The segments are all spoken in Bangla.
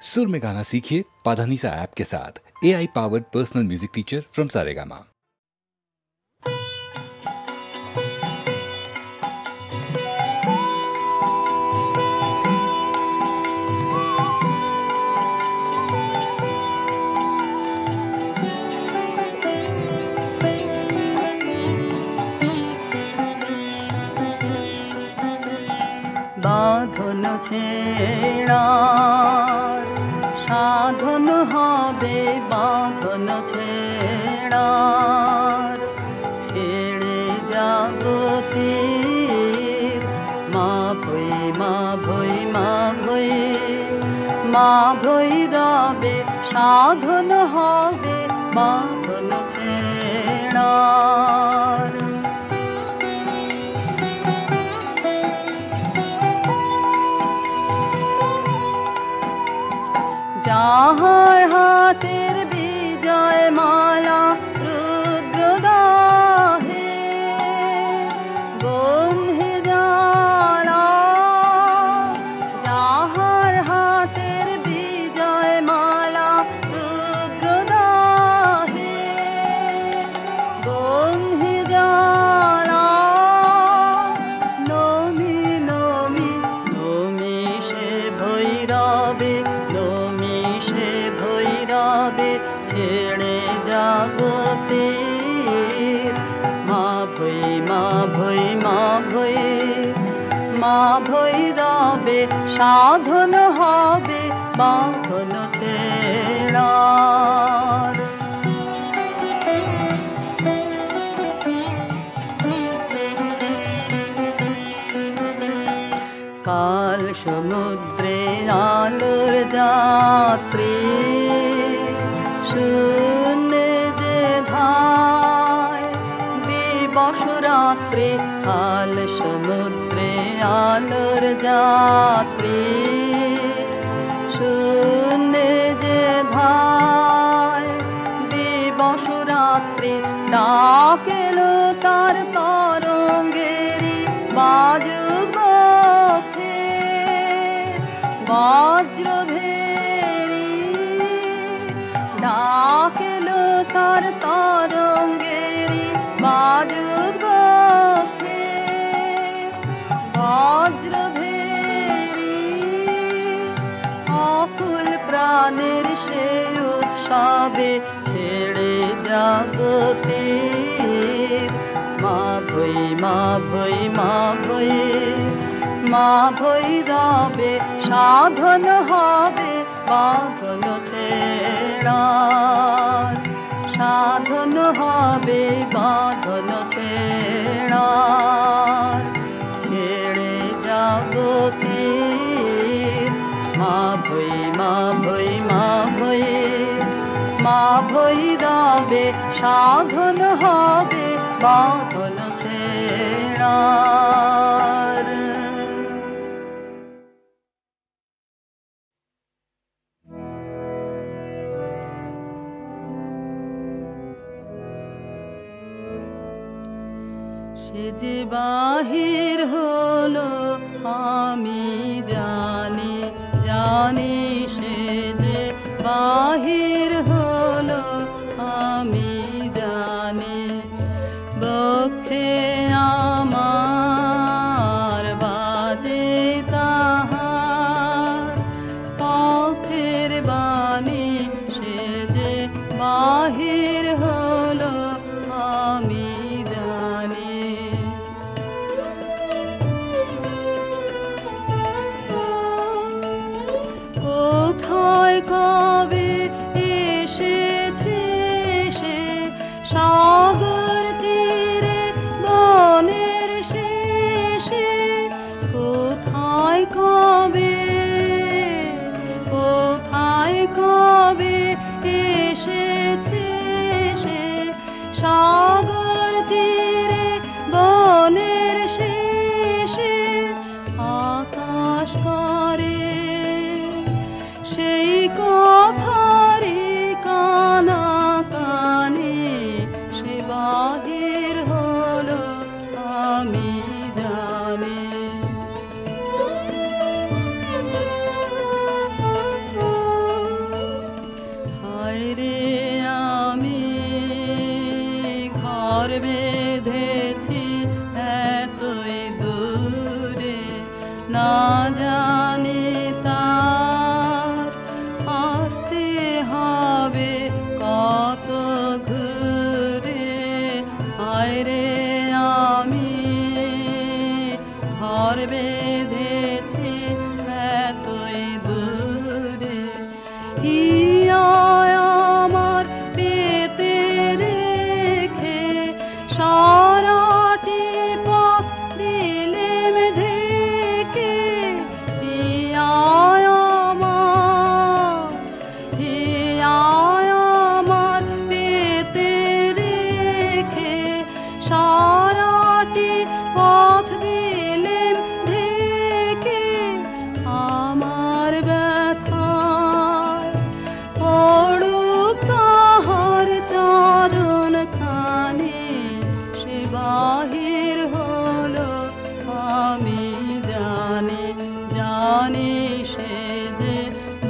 सुर में गाना सीखिए पाधानीसा ऐप के साथ। AI powered personal music teacher from Saregama. বাঁধন ছেড়ার সাধন হবে, বাঁধন ছেড়ার ছেড়ে জগতের মা ভৈ মা ভৈ মা ভৈ মা ভৈ রবে, সাধন হবে বাঁধন ছেড়ার। যাহার হাতের বিজয় মালা রুদ্রদাহে গন্ধে জ্বালা, যাহার হাতের বিজয় মালা রুদ্রদাহে গন্ধে জ্বালা, নমি নমি নমি সে ভৈরবে, ছেড়ে জগতের মা ভৈ মা ভৈ মা ভৈ মা ভৈ রবে, সাধন হবে বাঁধন ছেড়ার। কাল সমুদ্রে আলোর যাত্রী, শূন্যে যে ধায় দিবস রাত্রি, কাল সমুদ্রে আলোর যাত্রী, শূন্যে যে ধায় দিবস রাত্রি, ডাকেলো তার তরঙ্গেরি বাজুগোফে বজ্রভেরি, ডাকেলো তার তরঙ্গেরি বাজুগোফে বজ্রভেরি, অকুল প্রাণের সে উৎসবে ছেড়ে জগতের মা ভৈ মা ভৈ মা ভৈ মা ভৈ রবে, সাধন হবে বাঁধন ছেড়ার, সাধন হবে বাঁধন ছেড়ার, ছেড়ে জগতের মা ভৈ মা ভৈ মা ভৈ মা ভৈ রবে, সাধন হবে বাঁধন ছেড়ার। সে যে বাহির হলো আমি জানি জানি, সে যে বাহির হলো আমি জানি, বক্ষে আমার বাজে তাহার পথের বাণী, সে যে বাহির হলো আমি জানি। কোথায় কবে এসেছে সে সাগর তীরে বনের শেষে, কোথায় কবে কোথায়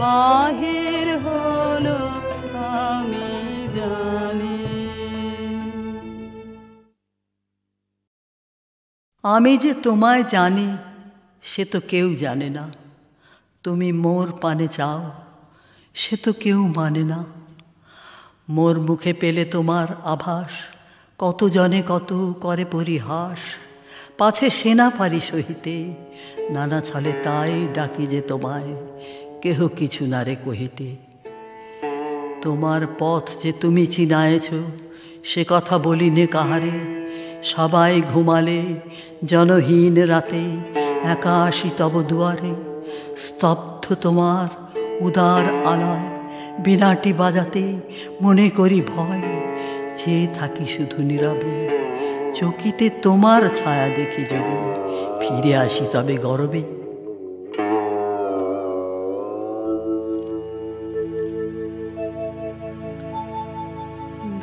বাহির হলো আমি জানি। আমি যে তোমায় জানি সে তো কেউ জানে না, তুমি মোর পানে চাও সে তো কেউ মানে না। মোর মুখে পেলে তোমার আভাস, কত জনে কত করে পরিহাস, পাছে সেনা পারি সহিতে, নানা ছলে তাই ডাকি যে তোমায়, কেহ কিছু না রে কহিতে। তোমার পথ যে তুমি চিনায়েছ সে কথা বলিনে কাহারে, সবাই ঘুমালে জনহীন রাতে একা আসি তব দুয়ারে। স্তব্ধ তোমার উদার আলয়, বিনাটি বাজাতে মনে করি ভয়, চেয়ে থাকি শুধু নীরবে, চকিতে তোমার ছায়া দেখি যদি ফিরে আসি তবে গরবে।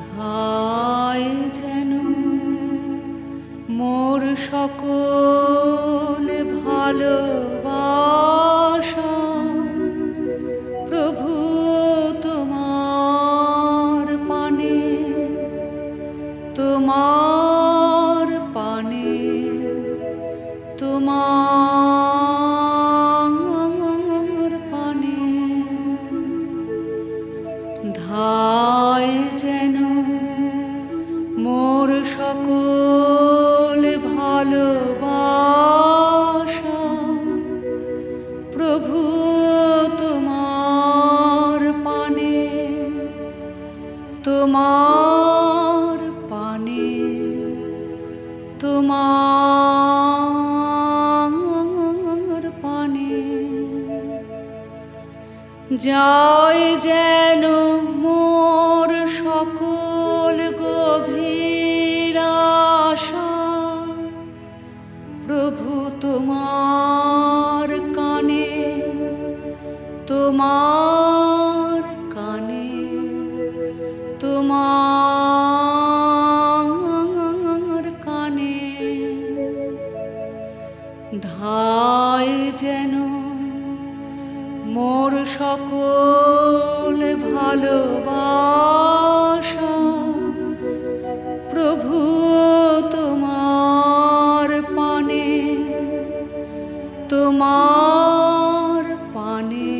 ধায় যেন মোর সকল ভালোবাসা, প্রভু তোমার পানে, তোমার পানে, তোমার পানে। ধায় যেন মোর সকল ভালোবাসা, প্রভু তোমার পানে, তোমার পানে, তোমার পানে। যায় যেন মোর সকল গভীর আশা, প্রভু তোমার কানে, তোমার কানে, তোমার কানে। ধায় যেন মোর সকল ভালোবাসা, প্রভু তোমার পানে, তোমার পানে,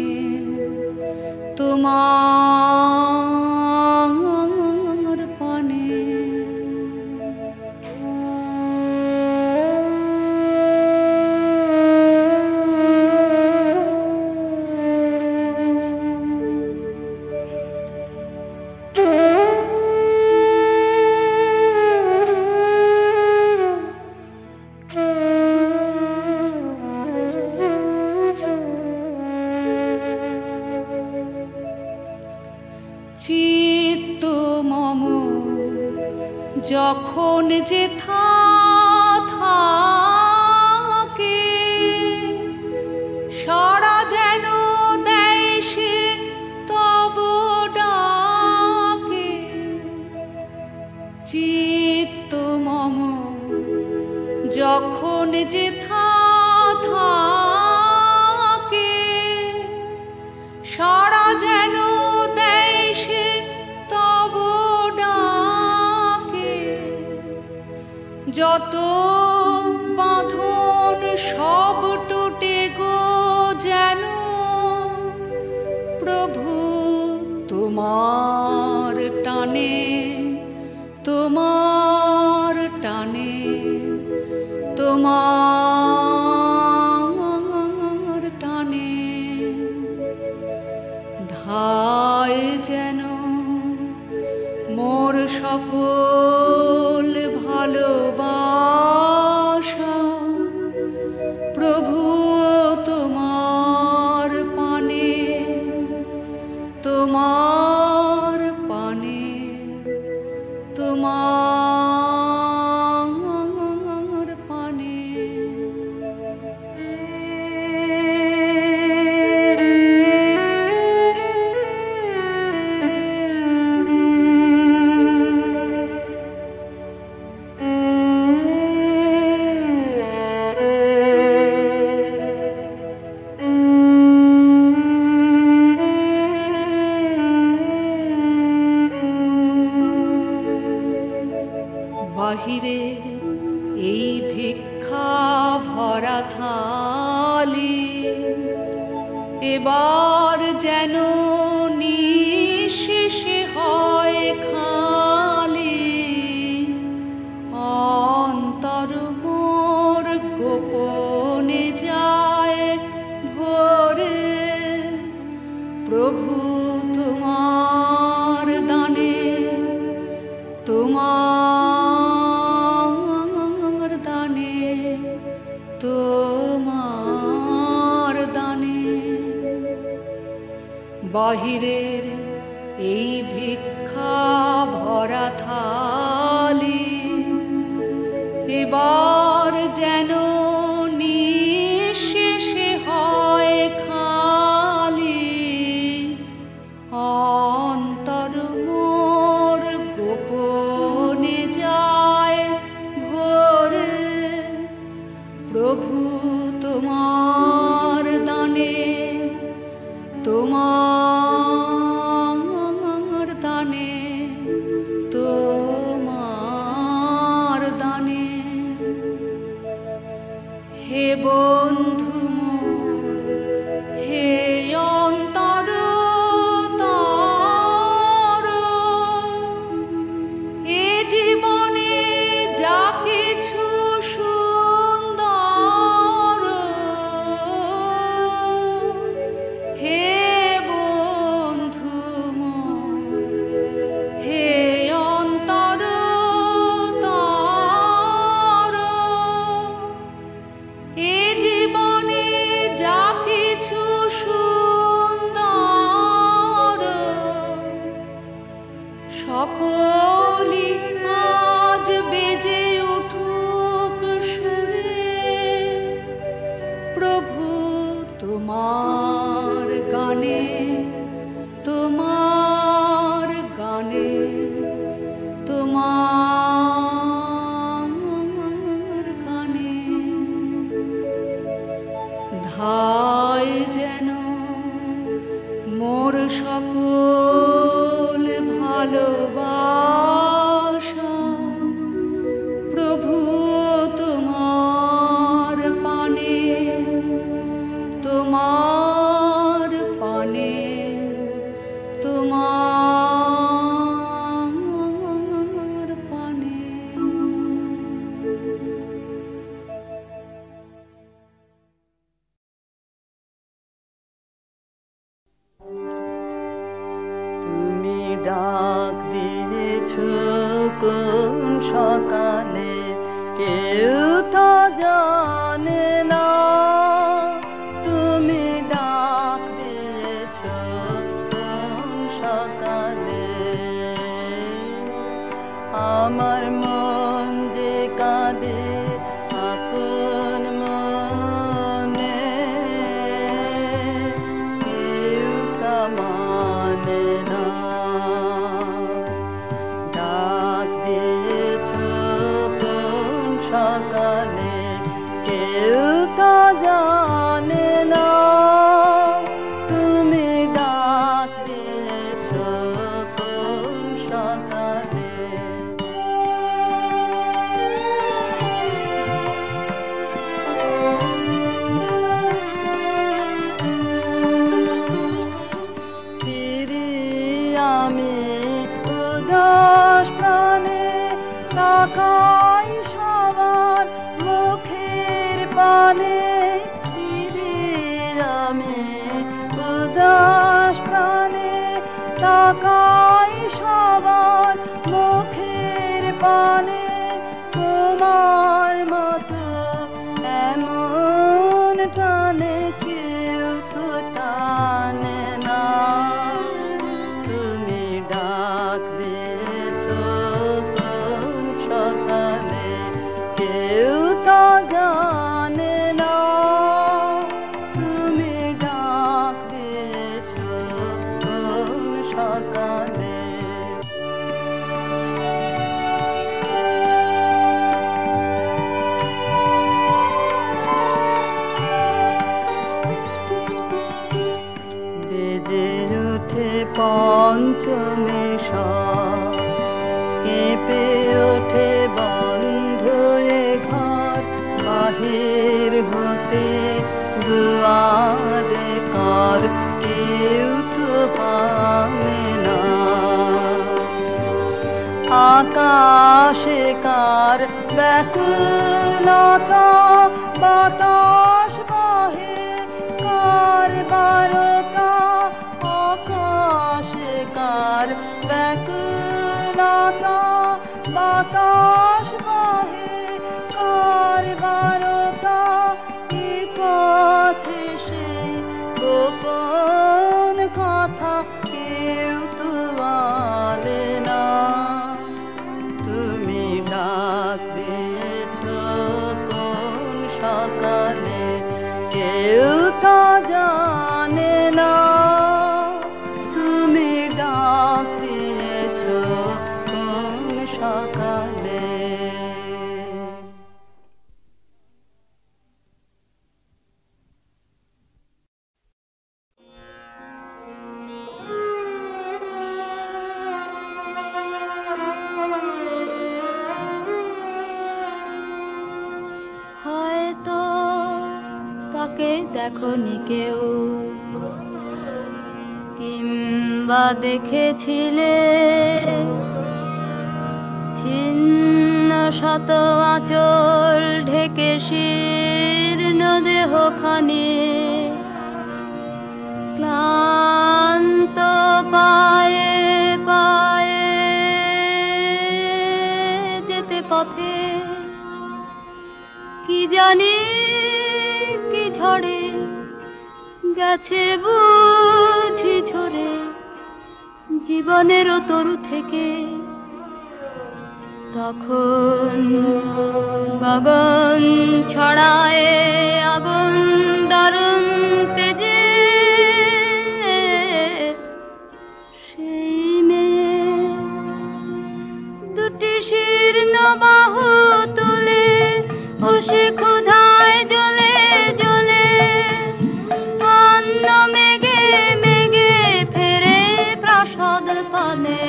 তোমার পানে। চিত্ত মম যখন যেথা থাকে, সারা যেন দেয় সে তব ডাকে। চিত্ত মম যখন যেথা থাকে, সারা যেন দেয় সে তব ডাকে। যত বাঁধন সব টুটে গো যেন, প্রভু তোমার টানে, তোমার টানে, তোমার টানে। ধায় যেন মোর সকল ভালোবাসা, প্রভু তোমার পানে, তোমার পানে, তোমার পানে। যেন নিঃশেষে হয় খালি, অন্তর মোর গোপনে যায় ভরে, প্রভু তোমার দানে, তোমার দানে, তোমার দানে। বাহিরের এই ভিক্ষা ভরা থালি এবার যেন নিঃশেষে হয় খালি, অন্তর মোর গোপনে যায় ভরে, প্রভু তোমার দানে, তোমার দানে, তোমার দানে। হে বন্ধু মোর, হে অন্তর তর, এ জীবনে যা কিছু সুন্দর, হে বন্ধু মোর, হে অন্তর তর, এ জীবনে যা কিছু সুন্দর, সকলই আজ বেজে উঠুক সুরে, প্রভু তোমার গানে, তোমার গানে, তোমার গানে। ধায় যেন মোর সকল ভালোবাসা, প্রভু তোমার পানে, তোমার পানে, তোমার পানে। তুমি ডাক দিয়েছ কোন সকালে, কেউ তা জানে না। তুমি ডাক দিয়েছ কোন সকালে, আমার মন যে কাঁদে আপন মনে, কেউ তা মানে না। ডাক দিয়েছ কোন সকালে, কেউ তা জানে না। তুমি ডাক দিয়েছ কোন সকালে। ফিরি আমি উদাস প্রাণে, তাকাই সবার মুখের পানে। ফিরি আমি উদাস প্রাণে, তাকাই সবার মুখের পানে। তোমার মতো এমন টানে কেউ তো টানে না। তুমি ডাক দিয়েছ কোন সকালে, কেউ তা জানে না। তুমি ডাক দিয়েছ কোন সকালে। বেজে ওঠে পঞ্চমে সব, কেঁপে ওঠে বন্ধ এ ঘর। বাহির হতে দুয়ারে কর কেউ আকাশে কার ব্যাকুলতা, বাতাস বহে কার বারতা, আকাশে কার ব্যাকুলতা, বাতাস বহে কার বারতা, কি পথে সে গোপন কথা কেউ তো আনে না। তুমি ডাক দিয়েছ কোন সকালে কেউ তা জানে না। তুমি ডাক দিয়েছ কোন সকালে। হয়তো তাকে দেখনি কেউ, কিংবা দেখেছিলে ছিন্ন শত আঁচল ঢেকে শীর্ণ দেহখানি, ক্লান্ত পায়ে পায়ে যেতে পথে, কি জানি কি ঝড়ে গেছে বুঝি ঝরে জীবনেরও তরু থেকে। তখন গগন ছড়ায় আগুন দারুণ তেজে, সেই মেয়ে দুটি শীর্ণ বাহু তুলে বসে ক্ষুধায় জ্বলে জ্বলে অন্ন মেঘে মেঘে ফেরে প্রাসাদ পানে।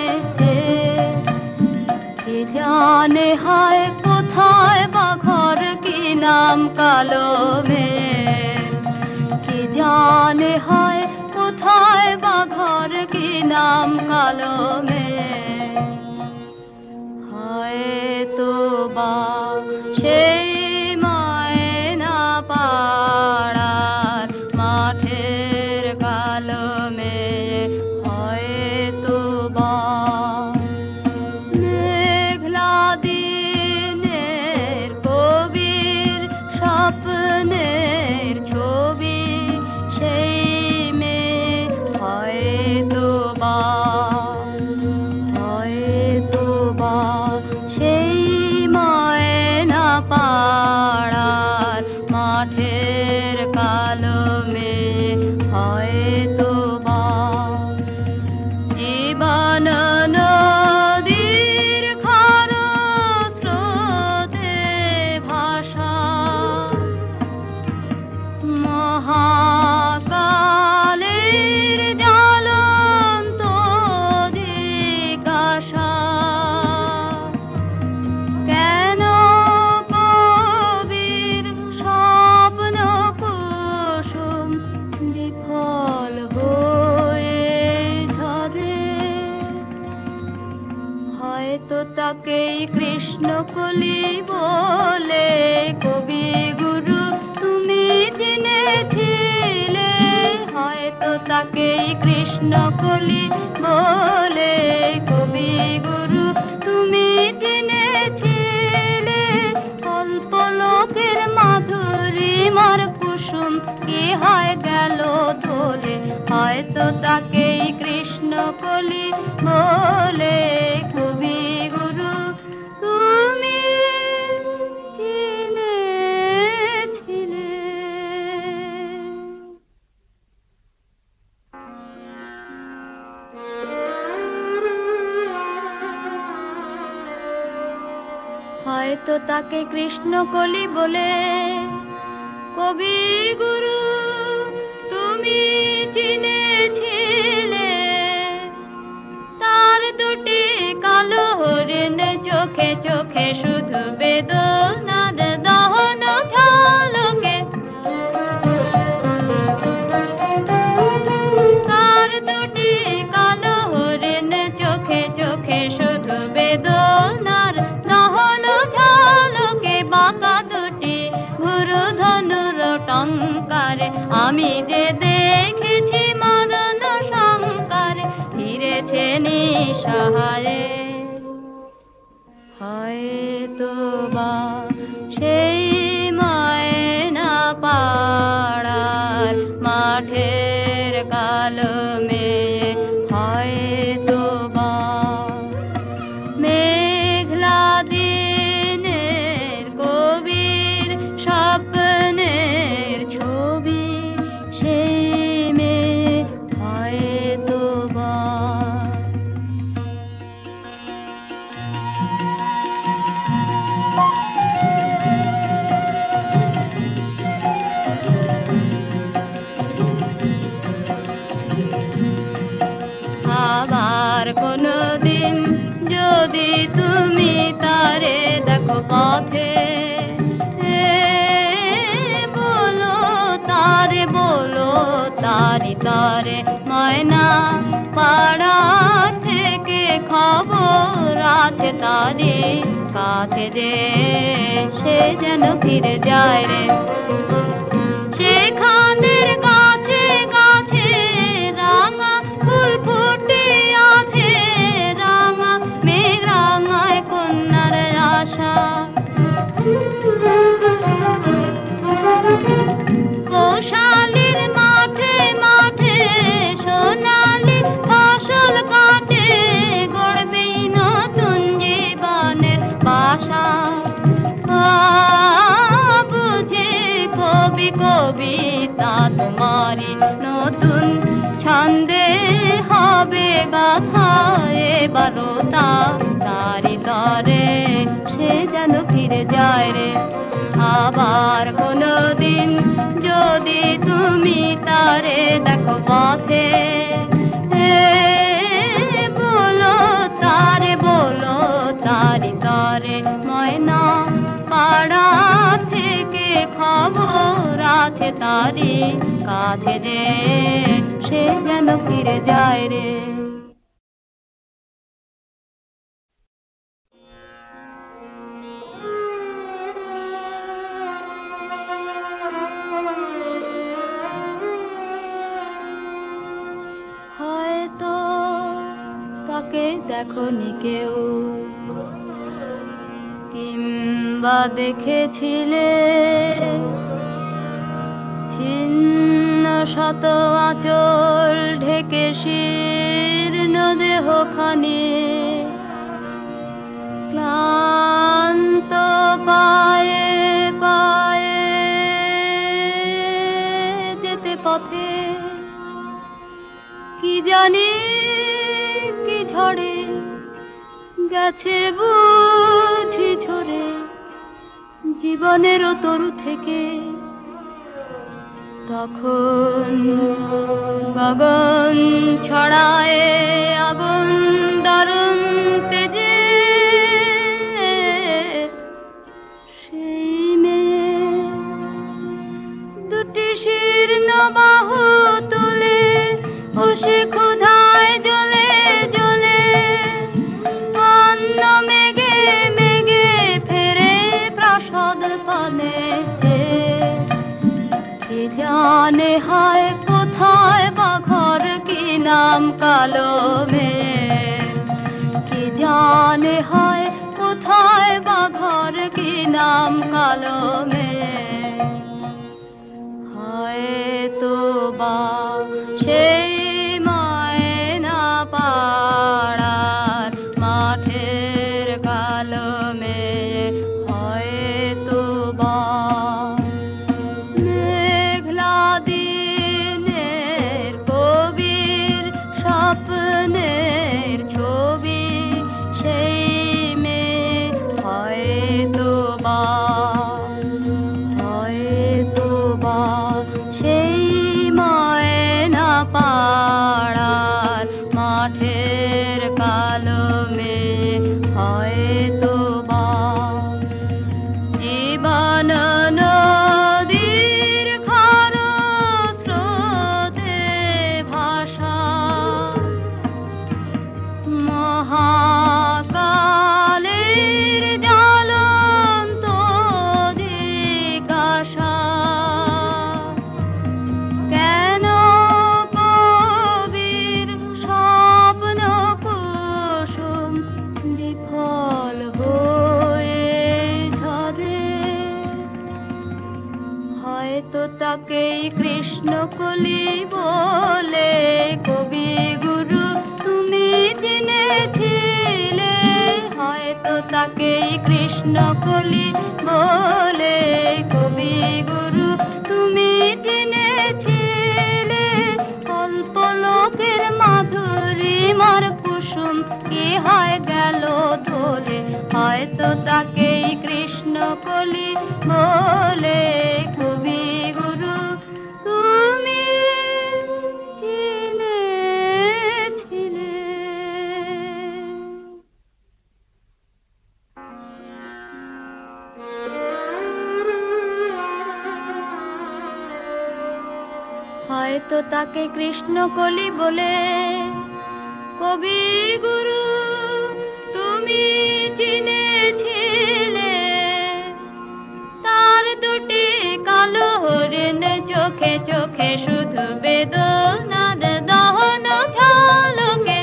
কে জানে হয় কোথায় বা ঘর, কি নাম কালো মেয়ের, কে জানে হয় কোথায় বা ঘর, কি নাম কালো মেয়ের। হয়তো বা সেই ময়না পাড়ার মাঠের কালো মেয়ে, হয়তো বা মেঘলা দিনের কবির স্বপ্নের ছবি, সেই মেয়ে হয়তো বা, হয়তো বা সেই ময়না পাড়ার মাঠের কালো মেয়ে, হয়তো বা জীবন নদীর খরস্রোতে ভাষা, মহাকালের জ্বলন্ত জিজ্ঞাসা। কেন কবির স্বপ্ন কুসুম বিফল হয়ে ঝরে? হয়তো তাকেই কৃষ্ণকলি বলে কবি গুরু তুমি চিনেছিলে, হয়তো তাকেই কৃষ্ণকলি বলে কবি গুরু তুমি চিনেছিলে। কল্পলোকের মাধুরীমার কুসুম কি হয় গেল ধলে, হয়তো তাকেই কৃষ্ণকলি বলে কবি গুরু তুমি চিনেছিলে। হয়তো তাকে কৃষ্ণকলি বলে কবি গুরু তুমি চিনেছিলে। তার দুটি কালো হরিণ চোখে চোখে শুধু বেদনার দহন ঝলকে, তার দুটি কালো হরিণ চোখে চোখে শুধু বেদনা যদি তুমি তারে দেখো পথে, বলো তারি তারে ময়না পাড়া থেকে খবর আছে তারি কাছে যে সে যেন ফিরে যায় রে। সেখানের গাছে গাছে রাঙা ফুল ফুটে আছে, রাঙা মেঘ রাঙায় কন্যার আশা। গোশালির মাঠে মাঠে সোনালি ফসল কাটে, গড়বেই নতুন জীবনের বাসা। বুঝে কবি কবিতা তোমারি নতুন ছন্দে হবে গাথা, এবারও তারি তরে সে যেন ফিরে যায় রে। আবার কোনদিন যদি তুমি তারে দেখো পথে, বলো তারি তরে ময়না পাড়া থেকে খবর আছে তারি কাছে যে সে যেন ফিরে যায় রে। হয়তো তাকে দেখনি কেউ, কিংবা দেখেছিলে ছিন্ন শত আঁচল ঢেকে শীর্ণ দেহখানি, ক্লান্ত পায়ে পায়ে যেতে পথে। কি জানি কি ঝড়ে গেছে বুঝি ঝরে জীবনের তরু থেকে। তখন গগন ছড়ায় আগুন দারুণ তেজে, সেই মেয়ে দুটি শীর্ণ বাহু তুলে বসে ক্ষুধায় জ্বলে জ্বলে অন্ন মেঘে মেঘে ফেরে প্রাসাদ পানে। কে জানে হায় কোথায় বা ঘর কি নাম কালো মেয়ে, কে জানে হায় কোথায় বা ঘর কি নাম কালো মেয়ে। হয়তো বা সেই ময়না পাড়ার মাঠের কালো মেয়ে, হয়তো বা মেঘলা দিনের কবির স্বপ্নের ছবি সেই মেয়ে, হয়তো বা সেই ময়না পাড়ার মাঠের কালো মেয়ে, হয়তো বা জীবন নদীর খরস্রোতে ভাষা, মহাকালের জ্বলন্ত জিজ্ঞাসা। কেন কবির স্বপ্ন কুসুম বিফল হয়ে ঝরে? হয়তো তাকেই কৃষ্ণকলি বলে কবি গুরু তুমি চিনেছিলে, হয়তো তাকেই কৃষ্ণকলি বলে কবি গুরু তুমি চিনেছিলে। কল্পলোকের মাধুরীমার কুসুম কি হয় গেল ধরে, হয়তো তাকেই কৃষ্ণকলি বলে কবি গুরু তুমি চিনেছিলে। তো তাকে কৃষ্ণকলি বলে। কবি গুরু তুমি চিনেছিলে, তার দুটি কালো হরিণ চোখে চোখে শুধু বেদনার দহন ঝলকে।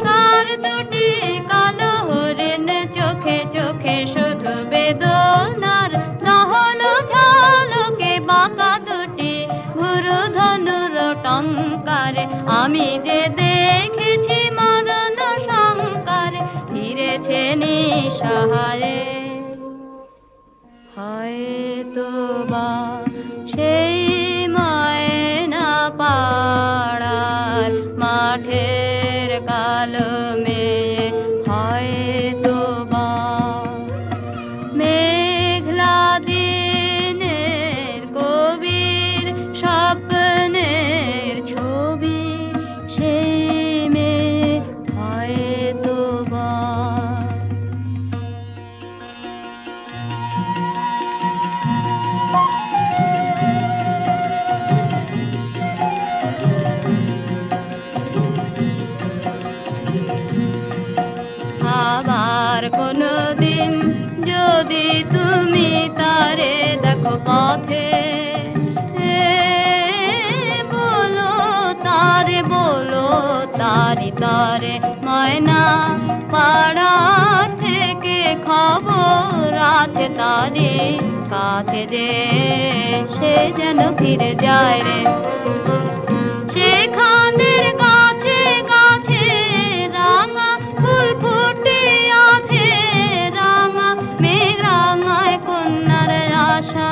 তার দুটি কালো হরিণ চোখে চোখে শুধু বেদনার দহন ঝলকে। বাঁকা দুটি গুরু ধনুর টঙ্কারে আমি যে দেখেছি মরণ শঙ্কারে ফিরেছে নিঃসহারে। হয়তো বা সেই ময়না পাড়ার মাঠের কালো মেয়ে, হয়তো বা মেঘলা দিনের কবির স্বপ্নের ছবি, সেই মেয়ে হয়তো বা। আবার কোনদিন যদি তুমি তারে দেখো পথে, বলো তারে, বলো তারি তারে ময়না পাড়া থেকে খবর আছে তারি কাছে যে সে যেন ফিরে যায় রে। সেখানের গাছে গাছে রাঙা ফুল ফুটে আছে, রাঙা মেঘ রাঙায় কন্যার আশা।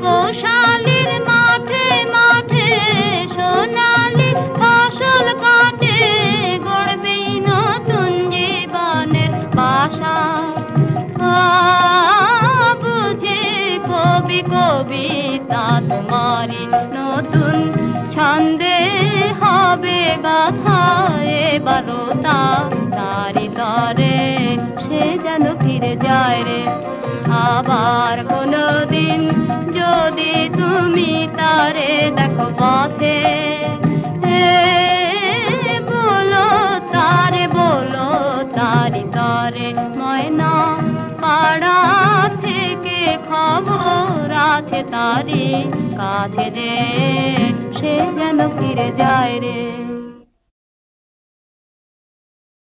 কোশালির মাঠে মাঠে সোনালি ফসল কাটে, গড়বে নতুন জীবনের বাসা। বুঝে কবি কবিতা তোমারি নতুন ছন্দে হবে গাথা, এবারও তারি তরে সে যেন ফিরে যায় রে। আবার কোনদিন যদি তুমি তারে দেখো পথে, বলো তারে, বলো তারি তরে ময়না পাড়া থেকে খবর আছে তারি কাছে যে সে যেন ফিরে যায় রে।